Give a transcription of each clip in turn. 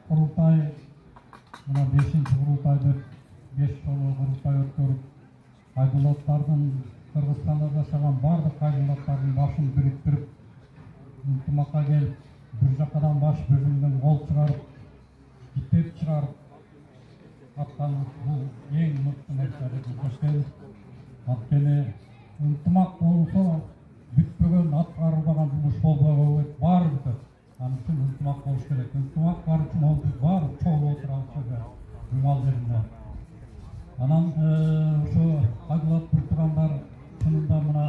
құрылтай, мына 5-ші құрылтайды 5 жолы құрылтай өткөрүп, айдолаттардың Кыргызстанда жашаған бардық айдолаттардың башын біріктіріп, ынтымаққа келіп, бір жақадан баш бөлінген қол шығарып, китеп шығарып, атқанымыз бұл ең мықты нәрсе деп есептейміз. Анткени ынтымақ болсо бүтпөгөн аткарылбаган жумуш болбойт, баары бүтөт. Анын үчүн ынтымак болуш керек. Ынтымак бар үчүн ол биз баары чогулуп отурабыз жумал жеринде. Анан ошо Айдулат Буртугандар чынында мына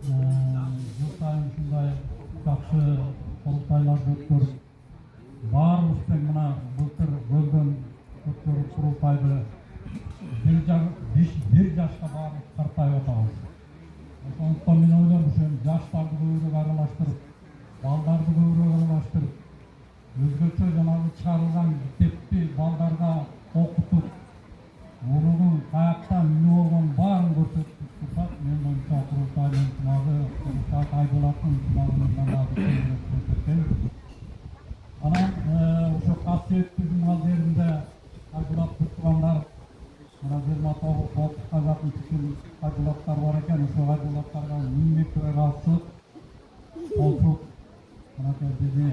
жыл сайын ушундай жакшы курултайларды өткөрүп, баарыбызбен мына былтыр көлдөн өткөрүп курултайды бир жашка баарыбыз картайып атабыз. Ошондуктан мен ойлойм, ошо жаштарды көбүрөөк аралаштырып, балдарды көбүрөөк аралаштырып, өзгөчө жанагы чыгарылган китепти балдарга окутуп, урунун каякта эмне болгонун баарын көрсөтүп турсак, мен оюмча курултайдын ынтымагы, курултай Айдулаттын ынтымагынан дагы көбүрөөк көрсөткөн. Анан ошо касиеттүү жумал жеринде Айдулат Буртугандар мына 29-30-га жакын чыккан айдулаттар бар экен. Ошо айдулаттарга миңнектерге катышып, колчуп, мынакей бизди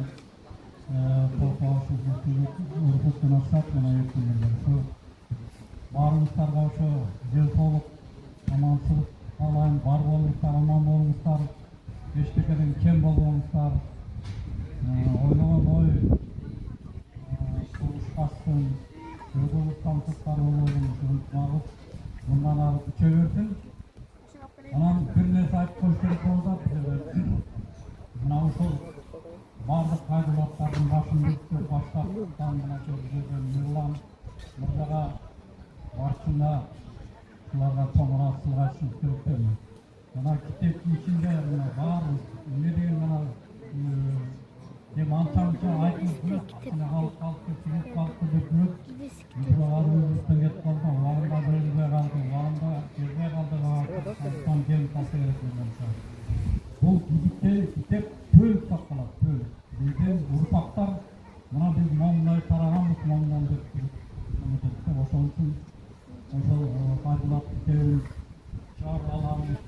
урукуттан ашсак, мына эртеңден ошо баарыңыздарга ошо денсаулык, аманчылык каалайм, бар болуңуздар, аман болуңуздар, эчтекеден кем болбоңуздар, ойлогон ой кылышпасын, өзүңүз тамсыктар болобуз, ынтымагыбыз мындан ары күчө берсин. Анан бир нерсе айтып коюш керек болуп атат. Мына ошол бардык айдулаттардын башын бүтүп баштаптан мынакей бизге Нурлан мырзага барчында буларга чоң ыраазычылык айтышыбыз керек деп. Мына китептин ичинде мына баарыбыз эмне деген мына анча айтылып жүрөт, халыкты деп жүрөт. Бирок арыбыздан кетип калды, убагында бөлүнбөй калды, убагында келбей калды, сондуктан келип калса керек менимче. Бул китеп төл сакталат, төл. Биздин урпактар мына биз моңдой тараганбыз, моңдон деп ошон үчүн ошол Айдулат китебин чыгарып алабыз,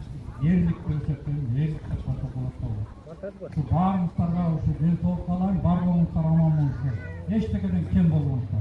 эрлик көрсөткөн, эрлик деп коюшка болот. Баарыңыздарга ошо денсаулык каалайм, бар болуңуздар, аман болуңуздар, эчтекеден кем болбоңуздар.